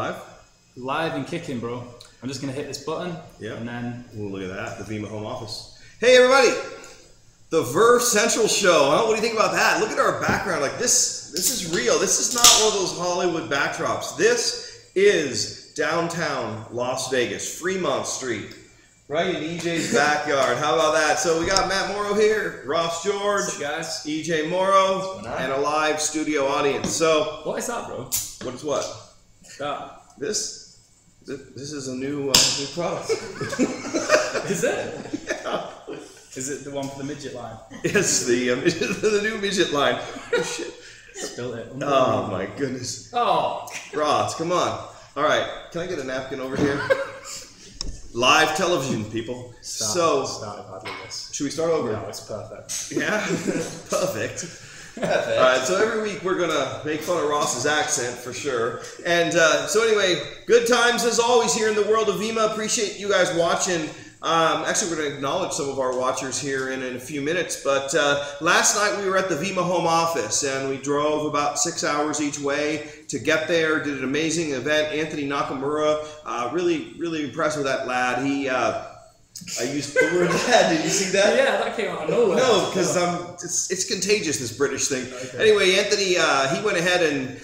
live? Live and kicking, bro. I'm just going to hit this button. Yeah. And then... Ooh, look at that. The Vemma home office. Hey, everybody. The Verve Central show. Huh? What do you think about that? Look at our background. Like this is real. This is not one of those Hollywood backdrops. This is downtown Las Vegas, Fremont Street. Right in EJ's backyard. How about that? So we got Matt Morrow here, Ross George, What's up, guys? EJ Morrow, and a live studio audience. So what is that, bro? What is what? That. This is a new product. Is it? Yeah. Is it the one for the midget line? Yes, the new midget line. Oh shit! Spilled it. Oh my goodness. Oh, Ross, come on. All right, can I get a napkin over here? Live television, people. Started badly, this. Should we start over? No, it's perfect. Yeah, perfect. All right, so every week we're gonna make fun of Ross's accent for sure. And so anyway, good times as always here in the world of Vemma. Appreciate you guys watching. Actually, we're going to acknowledge some of our watchers here in a few minutes, but last night we were at the Vemma home office and we drove about 6 hours each way to get there, did an amazing event. Anthony Nakamura, really impressed with that lad. I used the word lad, did you see that? Yeah, that came out of nowhere. No, because it's contagious, this British thing. Okay. Anyway, Anthony, he went ahead and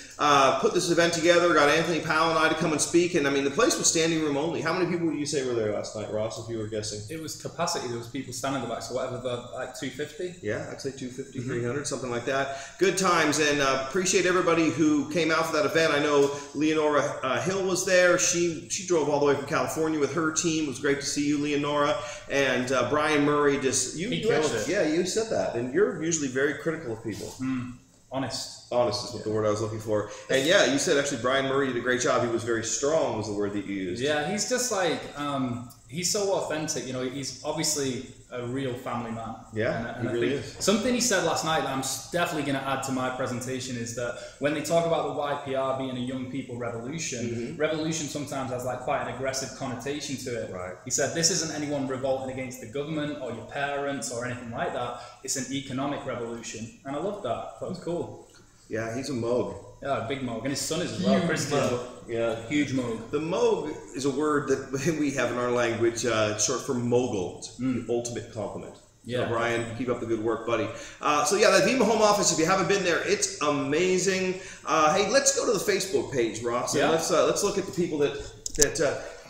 put this event together, got Anthony Powell and I to come and speak, and I mean, the place was standing room only. How many people would you say were there last night, Ross, if you were guessing? It was capacity. There was people standing in the back, so whatever, like 250? Yeah, I'd say 250, 300, something like that. Good times, and appreciate everybody who came out for that event. I know Leonora Hill was there. She drove all the way from California with her team. It was great to see you, Leonora. And Brian Murray he killed it. Yeah, you said that, and you're usually very critical of people. Honest. Honest is what the word I was looking for. And yeah, you said actually Brian Murray did a great job. He was very strong was the word that you used. Yeah, he's just like, he's so authentic. You know, he's obviously a real family man. Yeah, and he really is. Something he said last night that I'm definitely going to add to my presentation is that when they talk about the YPR being a young people revolution, revolution sometimes has like quite an aggressive connotation to it. Right. He said this isn't anyone revolting against the government or your parents or anything like that. It's an economic revolution. And I love that. That was cool. Yeah, he's a Moog. Yeah, big Moog. And his son is as well, Chris Moog. Yeah. Huge Moog. The Moog is a word that we have in our language. It's short for mogul. It's the ultimate compliment. Yeah. So Brian, keep up the good work, buddy. So yeah, the Vemma home office, if you haven't been there, it's amazing. Hey, let's go to the Facebook page, Ross. And let's look at the people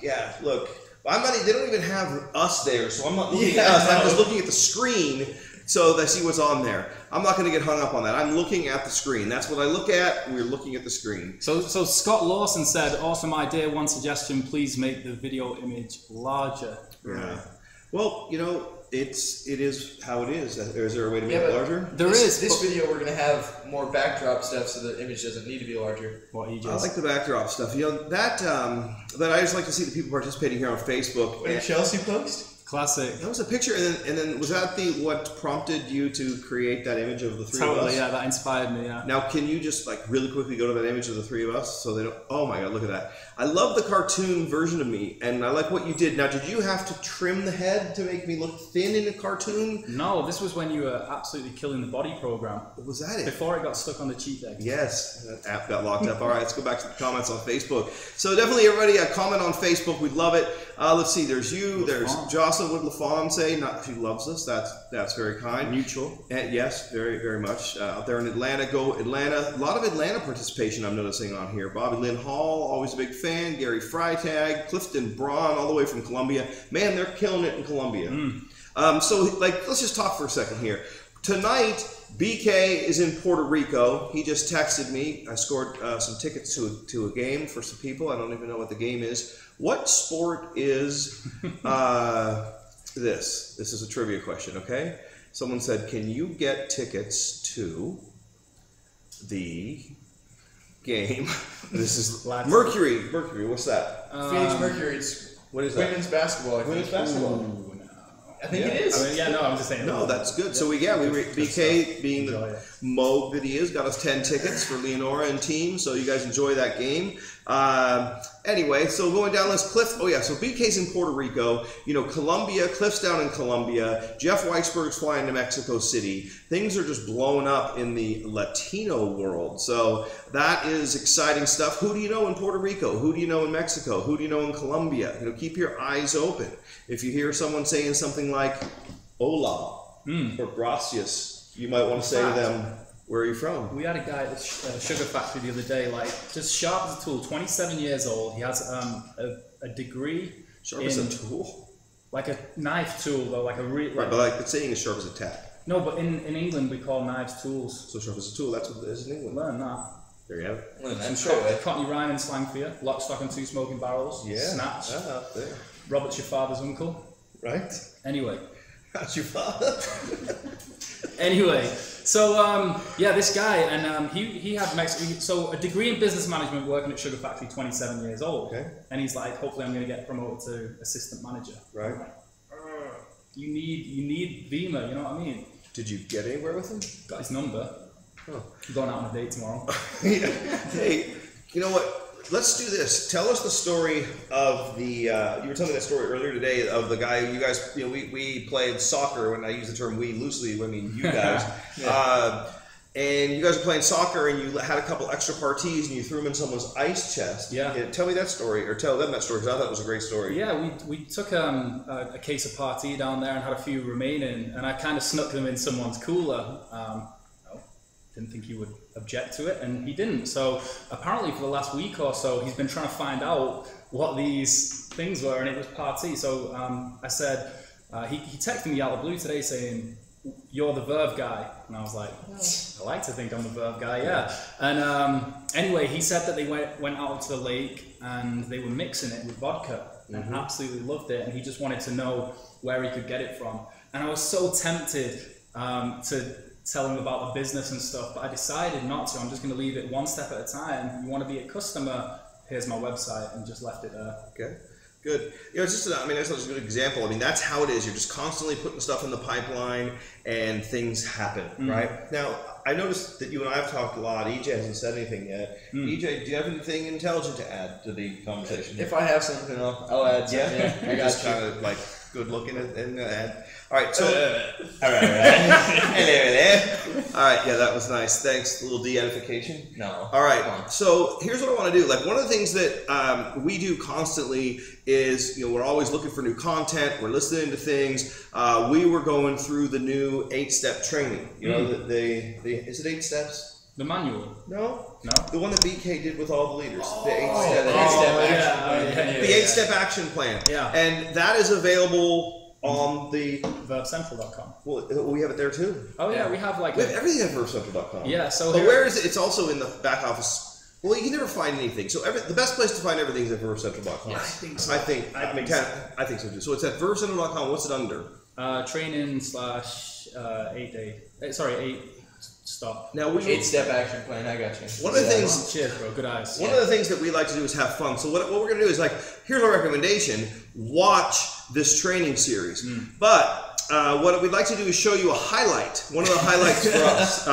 yeah, look. They don't even have us there, so I'm not looking at us. I'm just looking at the screen so that I see what's on there. I'm not going to get hung up on that. I'm looking at the screen. That's what I look at. We're looking at the screen. So Scott Lawson said, awesome idea. One suggestion, please make the video image larger. Yeah. Well, you know, it is how it is. Is there a way to make it larger? There is. This video, we're going to have more backdrop stuff so the image doesn't need to be larger. What I like the backdrop stuff. You know, that I just like to see the people participating here on Facebook. What did Chelsea post? Classic. That was a picture, and then was that what prompted you to create that image of the three of us? Totally, yeah, that inspired me, yeah. Now, can you just like really quickly go to that image of the three of us so they don't? Oh my God, look at that! I love the cartoon version of me, and I like what you did. Now, did you have to trim the head to make me look thin in a cartoon? No, this was when you were absolutely killing the body program. Was that it? Before it got stuck on the cheat day. Yes, that app got locked up. All right, let's go back to the comments on Facebook. So definitely, everybody, comment on Facebook. We'd love it. Let's see. There's you. There's Jocelyn Wood LaFawn. She loves us. That's very kind. Mutual. And yes, very, very much. Out there in Atlanta, go Atlanta. A lot of Atlanta participation I'm noticing on here. Bobby Lynn Hall, always a big fan. Gary Freitag, Clifton Braun, all the way from Columbia. Man, they're killing it in Columbia. So, let's just talk for a second here. Tonight, BK is in Puerto Rico. He just texted me. I scored some tickets to a game for some people. I don't even know what the game is. What sport is this? This is a trivia question, okay? Someone said, can you get tickets to the game? This is Mercury. Mercury, what's that? Phoenix Mercury. What is that? Women's basketball. Women's basketball. Ooh, no. I think it is. I mean, yeah, no, I'm just saying. No, that's good. So BK, being the Moog that he is, got us 10 tickets for Leonora and team. So you guys enjoy that game. Anyway, so going down this, Cliff, oh yeah, so BK's in Puerto Rico, you know, Colombia, Cliff's down in Colombia, Jeff Weisberg's flying to Mexico City. Things are just blowing up in the Latino world. So that is exciting stuff. Who do you know in Puerto Rico? Who do you know in Mexico? Who do you know in Colombia? You know, keep your eyes open. If you hear someone saying something like, hola, or gracias, you might want to say to them, where are you from? We had a guy at the sugar factory the other day, like, just sharp as a tool, 27 years old. He has a degree Sharp as a tool? Like a knife tool, though, like a real... Right, but like the saying is sharp as a tack. No, but in England we call knives tools. So sharp as a tool, that's what it is in England. Learn that. There you have it. Well, Some Cockney rhyming slang for you. Lock, stock and two smoking barrels. Yeah. Snatch. There. Robert's your father's uncle. Right? Anyway. That's your father. Anyway, so yeah, this guy, and he had so a degree in business management, working at Sugar Factory, 27 years old. Okay. And he's like, hopefully I'm going to get promoted to assistant manager. Right. I'm like, you need Vemma, you know what I mean? Did you get anywhere with him? Got his number. Oh. Going out on a date tomorrow. Hey, you know what? Let's do this. Tell us the story of the, you were telling me that story earlier today of the guy, you guys, you know, we played soccer, when I use the term we loosely, I mean you guys. Yeah. And you guys were playing soccer and you had a couple extra parties and you threw them in someone's ice chest. Yeah. Tell me that story, or tell them that story, because I thought it was a great story. Yeah, we took a case of party down there and had a few remaining, and I kind of snuck them in someone's cooler. Didn't think he would object to it, and he didn't. So apparently for the last week or so, he's been trying to find out what these things were, and it was party. So I said, he texted me out of the blue today saying, "You're the Verve guy," and I was like, I like to think I'm the Verve guy, yeah. And anyway, he said that they went out to the lake and they were mixing it with vodka, and absolutely loved it, and he just wanted to know where he could get it from. And I was so tempted to tell him about the business and stuff, but I decided not to. I'm just going to leave it one step at a time. You want to be a customer, here's my website, and just left it there. Okay, good. You know, it's just, I mean, that's a good example. I mean, that's how it is. You're just constantly putting stuff in the pipeline and things happen, right? Now, I noticed that you and I have talked a lot. EJ hasn't said anything yet. EJ, do you have anything intelligent to add to the conversation? If I have something, I'll add something. Yeah, I got just kind of like good looking and add. All right, so all right. Yeah, that was nice. Thanks. A little de-edification. No. All right. So here's what I want to do. Like, one of the things that we do constantly is, you know, we're always looking for new content. We're listening to things. We were going through the new 8-step training. You know, is it 8 steps? The manual? No. The one that BK did with all the leaders. The 8-step action plan. Yeah. And that is available on the VerveCentral.com. Well, we have it there too. Oh yeah, we have everything at VerveCentral.com. Yeah, so but where is it? It's also in the back office. Well, you can never find anything. So the best place to find everything is at VerveCentral.com. Yeah, I think so. I think so too. So it's at VerveCentral.com. What's it under? Training / 8 stop. Now, 8-step action plan. I got you. One of the things. Cheers, bro. Good eyes. One of the things that we like to do is have fun. So what we're going to do is, like, here's our recommendation: watch this training series. But what we'd like to do is show you a highlight. One of the highlights for us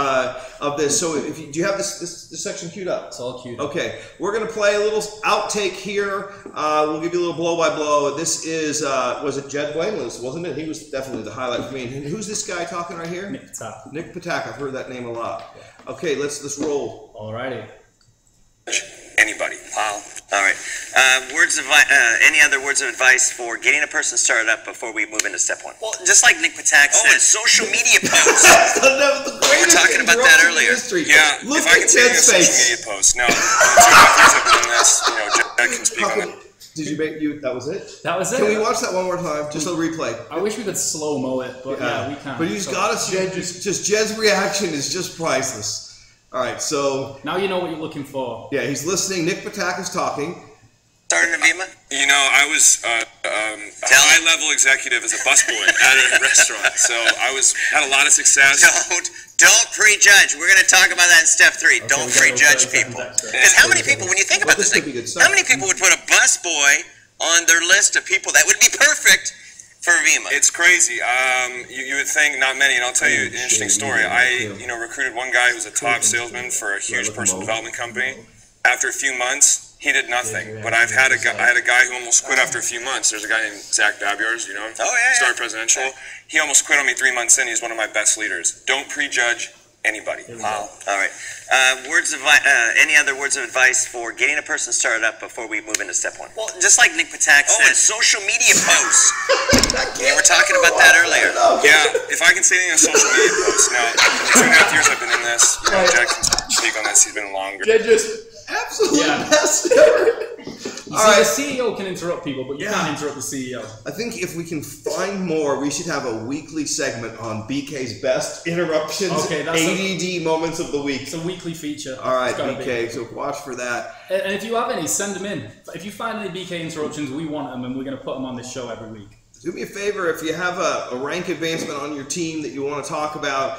of this. So do you have this section queued up? It's all queued up. Okay. We're going to play a little outtake here. We'll give you a little blow by blow. This is was it Jed Blameless, wasn't it? He was definitely the highlight for me. And who's this guy talking right here? Nick Patak. Nick Patak. I've heard that name a lot. Okay, let's roll. Alrighty. Anybody, pal. All right. Any other words of advice for getting a person started up before we move into step 1? Well, just like Nick Patak said. Oh, and social media posts. We were talking about that earlier. Yeah, look if I can take a face. social media post. Now, two authors have done this. You know, Jack can speak on it. Did you make you? That was it. That was it. Can we watch that one more time? Just a replay. I wish we could slow mo it, but yeah we can. But you just gotta see. Just Jed's reaction is just priceless. All right, so now you know what you're looking for. Yeah, he's listening. Nick Patak is talking. Starting to Vemma? You know, I was a high-level executive as a busboy at a restaurant, so I had a lot of success. Don't prejudge. We're going to talk about that in step 3. Okay, don't prejudge people. Because how many people, when you think about this, how many people would put a busboy on their list of people that would be perfect for Vemma? It's crazy. You would think not many, and I'll tell you an interesting story. I recruited one guy who was a top salesman for a huge personal development company. After a few months, He did nothing. But I had a guy who almost quit after a few months. There's a guy named Zach Babiars, you know him? Oh, yeah. Started Presidential. He almost quit on me 3 months in. He's one of my best leaders. Don't prejudge anybody. Wow. All right. Any other words of advice for getting a person started up before we move into step one? Well, just like Nick Patak said, social media posts. We were talking about that earlier. Yeah, if I can say anything on social media posts. Now, in the 2.5 years I've been in this, you know, Jed can speak on this. He's been longer. Jed just absolute best ever. All right, the CEO can interrupt people, but you can't interrupt the CEO. I think if we can find more, we should have a weekly segment on BK's best interruptions, ADD moments of the week. It's a weekly feature. All right, BK, so watch for that. And if you have any, send them in. If you find any BK interruptions, we want them, and we're going to put them on this show every week. Do me a favor, if you have a rank advancement on your team that you want to talk about,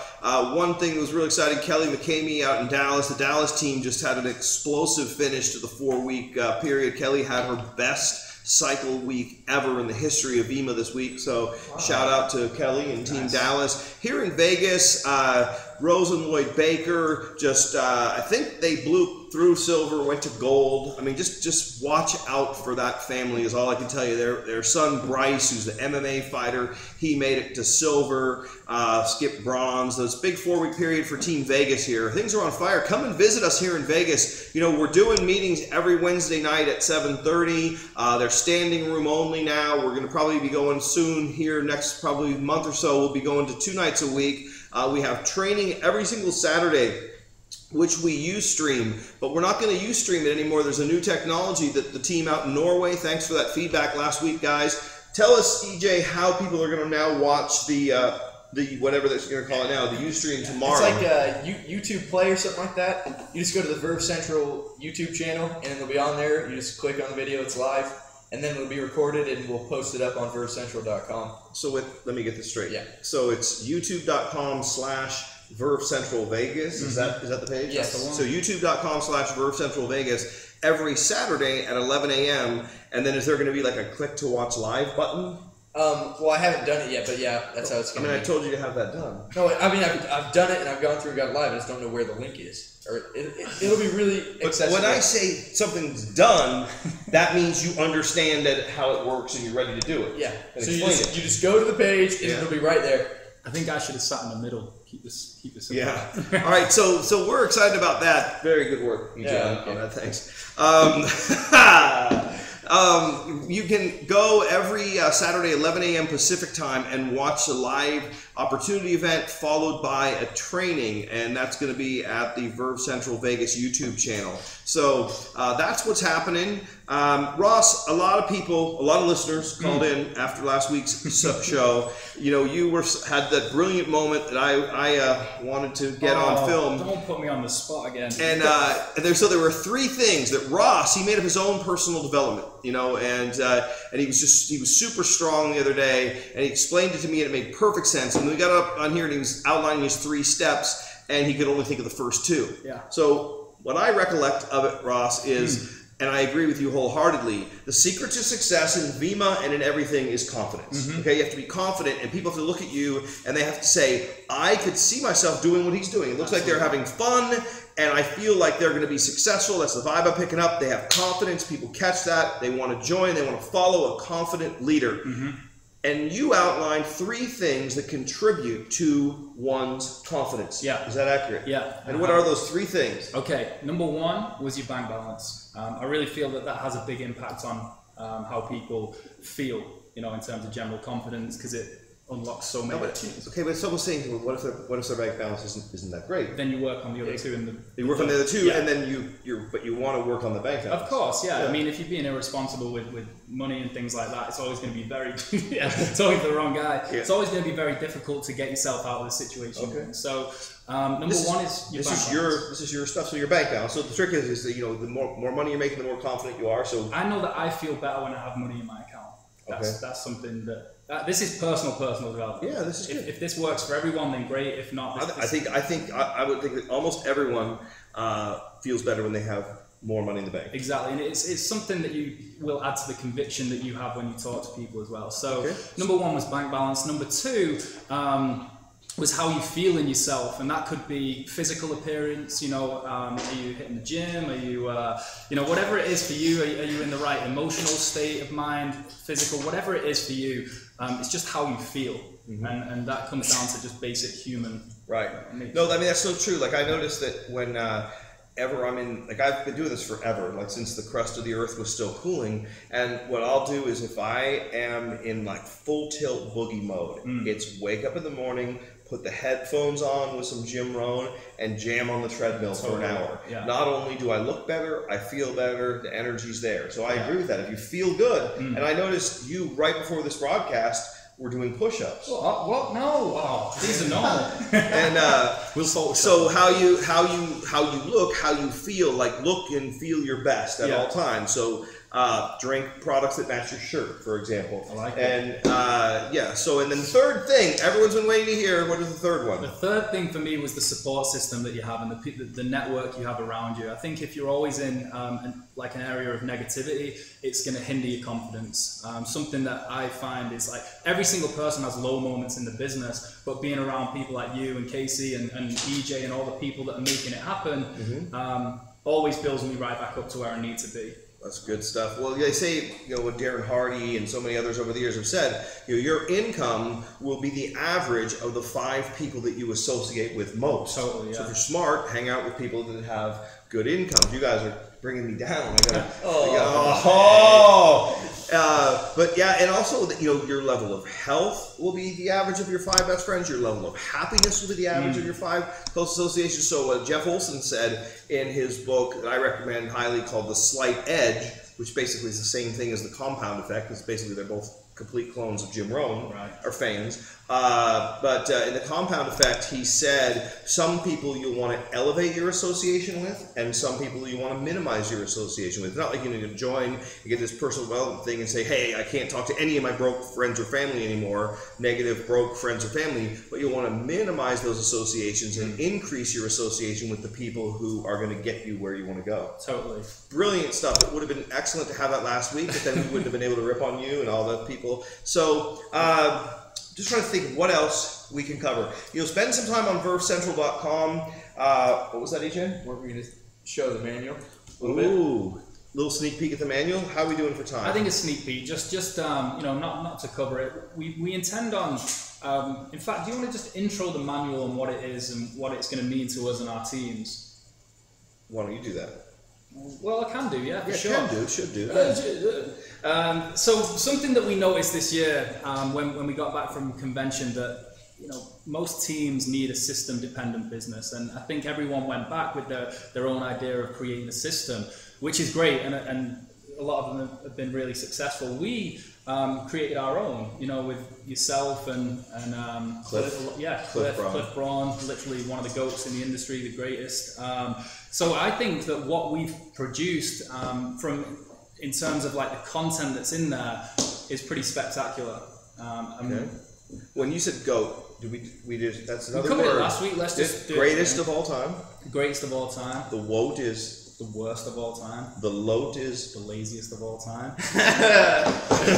one thing that was really exciting, Kelly McCamey out in Dallas, the Dallas team just had an explosive finish to the 4-week period. Kelly had her best cycle week ever in the history of Vemma this week, so shout out to Kelly and Team Dallas. Here in Vegas, Rose and Lloyd Baker, just I think they blew through silver, went to gold. I mean, just watch out for that family is all I can tell you. Their son Bryce, who's the MMA fighter, he made it to silver, skipped bronze. This big 4-week period for Team Vegas here. Things are on fire. Come and visit us here in Vegas. You know, we're doing meetings every Wednesday night at 7:30. They're standing room only now. We're going to probably be going soon here next probably month or so. We'll be going to 2 nights a week. We have training every single Saturday, which we Ustream, but we're not going to Ustream it anymore. There's a new technology that the team out in Norway, thanks for that feedback last week, guys. Tell us, EJ, how people are going to now watch the whatever that's going to call it now, the Ustream tomorrow. It's like YouTube Play or something like that. You just go to the Verve Central YouTube channel, and it'll be on there. You just click on the video, it's live, and then it'll be recorded, and we'll post it up on VerveCentral.com. So let me get this straight. Yeah. So it's youtube.com/Verve Central Vegas. Is that the page? Yes. That's the one. So youtube.com/Verve Central Vegas every Saturday at 11 a.m. And then is there going to be like a click to watch live button? Well, I haven't done it yet, but yeah, that's how it's going to be. I told you to have that done. No, I mean, I've done it, and I've gone through and got it live. I just don't know where the link is. Or it'll be really accessible. But when I say something's done, that means you understand how it works and you're ready to do it. Yeah. So you just go to the page, and it'll be right there. I think I should have sat in the middle. Keep this simple. Yeah. All right. So we're excited about that. Very good work, EJ. On that. Thanks. You can go every Saturday, 11 a.m. Pacific time, and watch a live opportunity event followed by a training, and that's going to be at the Verve Central Vegas YouTube channel. So that's what's happening. Ross, a lot of listeners called in after last week's show. You know, you had that brilliant moment that I wanted to get on film. Don't put me on the spot again. And so there were 3 things that Ross, he made up his own personal development, you know, and he was super strong the other day, and he explained it to me, and it made perfect sense. And we got up on here, and he was outlining his 3 steps, and he could only think of the first 2. Yeah. So what I recollect of it, Ross, is, and I agree with you wholeheartedly, the secret to success in Vemma and in everything is confidence. Okay, you have to be confident, and people have to look at you, and they have to say, I could see myself doing what he's doing. It looks like they're having fun, and I feel like they're going to be successful. That's the vibe I'm picking up. They have confidence. People catch that. They want to join. They want to follow a confident leader. And you outlined 3 things that contribute to one's confidence. Yeah. Is that accurate? Yeah. And what are those 3 things? Okay. Number 1 was your bank balance. I really feel that has a big impact on how people feel, you know, in terms of general confidence, because it unlocks so many opportunities. Okay, but someone's saying, well, what if their bank balance isn't that great? Then you work on the other 2. You work on the other 2, and then you want to work on the bank balance. Of course, yeah. I mean, if you're being irresponsible with money and things like that, it's always going to be very it's always the wrong guy. Yeah. It's always going to be very difficult to get yourself out of the situation. Okay. So number 1 is your bank balance. This is your stuff. So your bank balance. So the trick is that, you know, the more money you're making, the more confident you are. So I know that I feel better when I have money in my account. That's something that. This is personal development. Yeah, this is good. If this works for everyone, then great. If not, I would think that almost everyone feels better when they have more money in the bank. Exactly, and it's something that you will add to the conviction that you have when you talk to people as well. So number 1 was bank balance. Number 2, was how you feel in yourself, and that could be physical appearance. You know, are you hitting the gym? Are you, you know, whatever it is for you. Are you in the right emotional state of mind, physical, whatever it is for you? It's just how you feel, and that comes down to just basic human. Right. No, I mean that's so true. Like I noticed that when ever I'm in, like I've been doing this forever, like since the crust of the earth was still cooling, and what I'll do is if I am in like full tilt boogie mode, it's wake up in the morning, put the headphones on with some Jim Rohn, and jam on the treadmill for an hour. Yeah. Not only do I look better, I feel better, the energy's there. So I agree with that. If you feel good, and I noticed you right before this broadcast were doing push-ups. What? No. Oh, these are normal. And we'll sort. So how you look, how you feel, like look and feel your best at all times. So drink products that match your shirt, for example. I like that. And yeah. So and then the third thing, everyone's been waiting to hear. What is the third one? The third thing for me was the support system that you have and the network you have around you. I think if you're always in like an area of negativity, it's going to hinder your confidence. Something that I find is like every single person has low moments in the business, but being around people like you and Casey and EJ and all the people that are making it happen always builds me right back up to where I need to be. That's good stuff. Well, they say, you know, what Darren Hardy and so many others over the years have said, you know, your income will be the average of the 5 people that you associate with most. Totally, yeah. So if you're smart, hang out with people that have good income. You guys are bringing me down. But yeah, and also, you know, your level of health will be the average of your 5 best friends. Your level of happiness will be the average of your 5 close associations. So Jeff Olson said in his book that I recommend highly called The Slight Edge, which basically is the same thing as the compound effect, because basically they're both complete clones of Jim Rohn, or fans. But in the compound effect, he said some people you'll want to elevate your association with, and some people you want to minimize your association with. It's not like you need to join and get this personal development thing and say, hey, I can't talk to any of my broke friends or family anymore, negative broke friends or family, but you'll want to minimize those associations and increase your association with the people who are going to get you where you want to go. Totally. Brilliant stuff. It would have been excellent to have that last week, but then we wouldn't have been able to rip on you and all the people. So, just trying to think what else we can cover. You'll spend some time on VerveCentral.com. What was that, EJ? We're going to show the manual a little bit. Little sneak peek at the manual. How are we doing for time? I think a sneak peek, just you know, not to cover it. We intend on. In fact, do you want to just intro the manual and what it is and what it's going to mean to us and our teams? Why don't you do that? Well, I can do, yeah, for sure. Should do. So something that we noticed this year when we got back from convention, that you know most teams need a system-dependent business, and I think everyone went back with their own idea of creating a system, which is great, and a lot of them have been really successful. We created our own, you know, with yourself and Cliff Braun, literally one of the GOATs in the industry, the greatest. So I think that what we've produced in terms of like the content that's in there is pretty spectacular. Okay. When you said GOAT, we did that's another we word. Covered it last week. Let's just do greatest it, of all time. The greatest of all time. The WOT is the worst of all time. The LOT is the laziest of all time.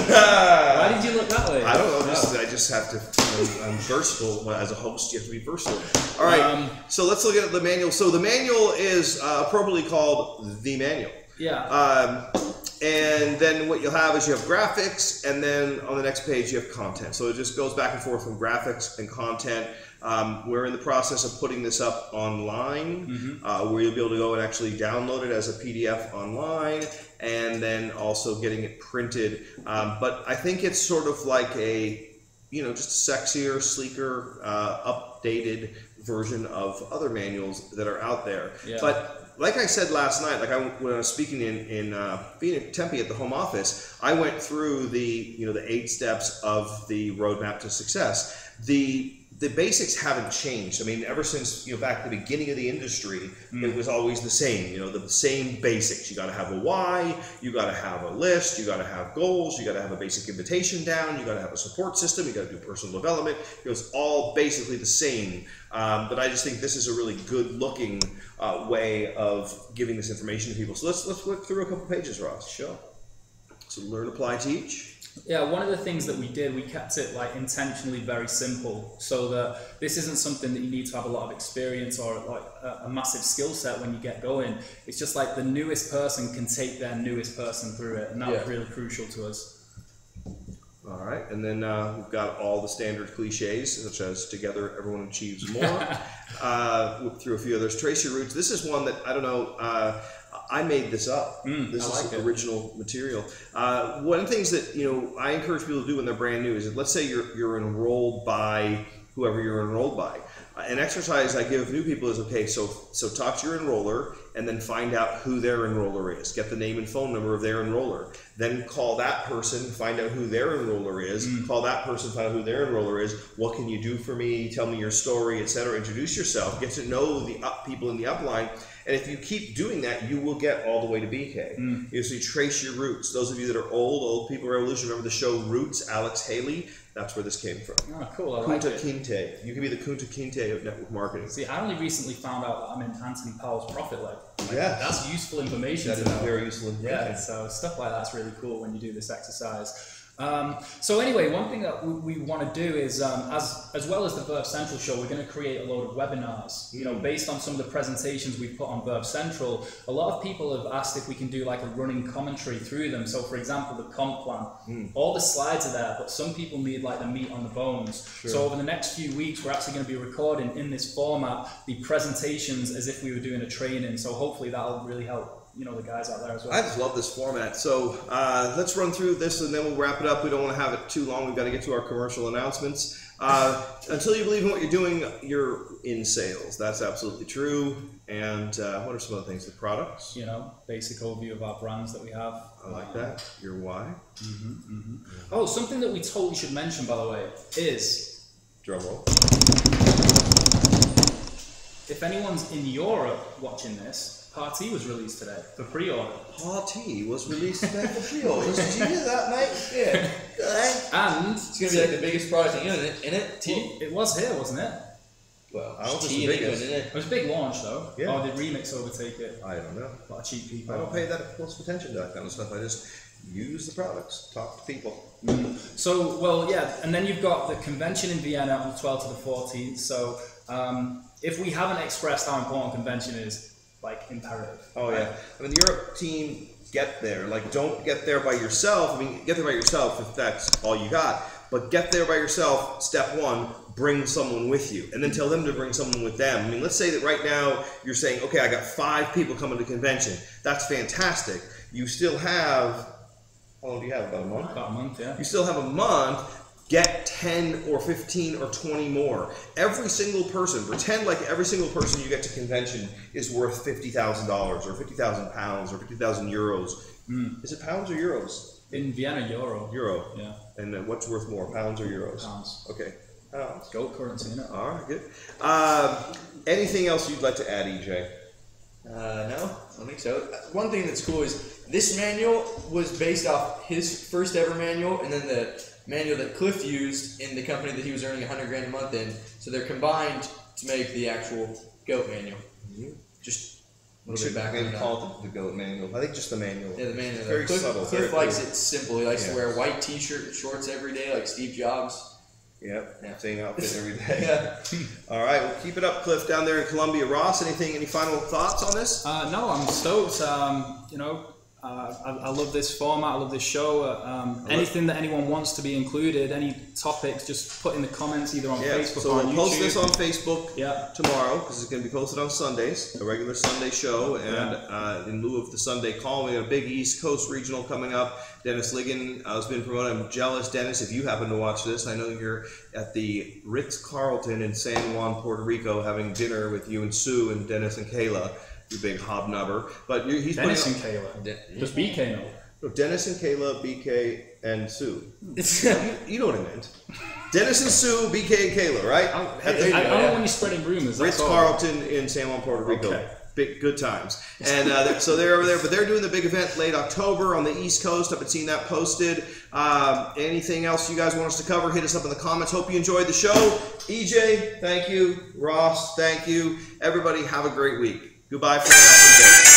Why did you look that way? I don't know. I just have to. I'm versatile as a host. You have to be versatile. All right. So let's look at the manual. So the manual is appropriately called the manual. Yeah. And then what you'll have is you have graphics, and then on the next page you have content. So it just goes back and forth from graphics and content. We're in the process of putting this up online, where you'll be able to go and actually download it as a PDF online, and then also getting it printed. But I think it's sort of like a, you know, just a sexier, sleeker, updated version of other manuals that are out there. Yeah. But like I said last night, when I was speaking in Tempe at the home office, I went through the 8 steps of the roadmap to success. The basics haven't changed. I mean, ever since back at the beginning of the industry, it was always the same. You know, the same basics. You got to have a why. You got to have a list. You got to have goals. You got to have a basic invitation down. You got to have a support system. You got to do personal development. It's all basically the same. But I just think this is a really good-looking way of giving this information to people. So let's look through a couple pages, Ross. Sure. So learn, apply, teach. Yeah, one of the things that we did, we kept it like intentionally very simple, so that this isn't something that you need to have a lot of experience or like a massive skill set when you get going. It's just like the newest person can take their newest person through it, and that was really crucial to us. All right, and then we've got all the standard cliches, such as together everyone achieves more. Through a few others, trace your roots. This is one that, I don't know, I made this up. This is original material. One of the things that, you know, I encourage people to do when they're brand new is that, let's say you're enrolled by whoever you're enrolled by. An exercise I give new people is, okay, so talk to your enroller and then find out who their enroller is. Get the name and phone number of their enroller. Then call that person, find out who their enroller is. Call that person, find out who their enroller is. What can you do for me? Tell me your story, etc. Introduce yourself. Get to know the people in the upline. And if you keep doing that, you will get all the way to BK. So you trace your roots. Those of you that are old people revolution, remember the show Roots, Alex Haley? That's where this came from. Oh, cool. I like Kunta Kinte. You can be the Kunta Kinte of network marketing. See, I only recently found out that I'm in Anthony Powell's profit leg. Yeah. That's useful information That to is know. very useful information. Yeah, so stuff like that's really cool when you do this exercise. So anyway, one thing that we want to do is, as well as the Verve Central show, we're going to create a load of webinars. You know, based on some of the presentations we've put on Verve Central, a lot of people have asked if we can do like a running commentary through them. So for example, the comp plan, all the slides are there, but some people need like the meat on the bones. Sure. So over the next few weeks, we're actually going to be recording in this format the presentations as if we were doing a training. So hopefully that'll really help, you know, the guys out there as well. I just love this format. So let's run through this and then we'll wrap it up. We don't want to have it too long. We've got to get to our commercial announcements. Until you believe in what you're doing, you're in sales. That's absolutely true. And what are some other things? The products? You know, basic overview of our brands that we have. I like that. Your why. Oh, something that we totally should mention, by the way, is... Drum roll. If anyone's in Europe watching this, Party was released today for pre-order. Party was released today for pre-orders. Did you hear that, mate? Yeah. And It's going to be like the biggest product in it. well, it was here, wasn't it? Well, I don't think tea it's the in England, biggest. isn't it? It was a big launch, though. Yeah. Or did Remix overtake it? I don't know. A lot of cheap people. I don't pay that close attention to that kind of stuff. I just use the products, talk to people. So, well, yeah, and then you've got the convention in Vienna on the 12th to the 14th. So, if we haven't expressed how important convention is, like, imperative. Oh, yeah. I mean, the Europe team, get there. Like, don't get there by yourself. I mean, get there by yourself if that's all you got. But get there by yourself, step one, bring someone with you. And then tell them to bring someone with them. I mean, let's say that right now you're saying, okay, I got 5 people coming to the convention. That's fantastic. You still have, how long do you have? About a month? About a month, yeah. You still have a month. Get 10 or 15 or 20 more. Every single person, pretend like every single person you get to convention is worth $50,000 or 50,000 pounds or 50,000 euros. Is it pounds or euros? In Vienna, euro. Euro. Yeah. And then what's worth more, pounds or euros? Pounds. Okay. Pounds. Gold currency, innit? All right, good. Anything else you'd like to add, EJ? No, I don't think so. One thing that's cool is this manual was based off his first ever manual and then the manual that Cliff used in the company that he was earning $100,000 a month in. So they're combined to make the actual GOAT manual. Just a little bit back on that. Call it the GOAT manual. I think just the manual. Yeah, the manual. Very Cliff, subtle. Cliff very likes cool. it simple. He likes to wear a white t-shirt, shorts every day like Steve Jobs. Yep, Yeah. same outfit every day. Yeah. All right, well, keep it up, Cliff, down there in Columbia. Ross, any final thoughts on this? No, I'm stoked. You know, I love this format. I love this show. Anything that anyone wants to be included, any topics, just put in the comments either on Facebook so or on we'll YouTube. post this on Facebook Yeah. tomorrow because it's going to be posted on Sundays, a regular Sunday show. And in lieu of the Sunday call, we got a big East Coast regional coming up. Dennis Ligon has been promoted. I'm jealous, Dennis, if you happen to watch this. I know you're at the Ritz-Carlton in San Juan, Puerto Rico, having dinner with you and Sue and Dennis and Kayla. You big hobnubber. But he's Dennis and putting Kayla. Just BK no. no, Dennis and Kayla, BK, and Sue. you know what I meant. Dennis and Sue, BK, and Kayla, right? I don't know when you're spreading rumors. Ritz-Carlton in San Juan, Puerto Rico. Okay. Big, good times. And so they're over there, but they're doing the big event late October on the East Coast. I've been seeing that posted. Anything else you guys want us to cover, hit us up in the comments. Hope you enjoyed the show. EJ, thank you. Ross, thank you. Everybody, have a great week. Goodbye for now.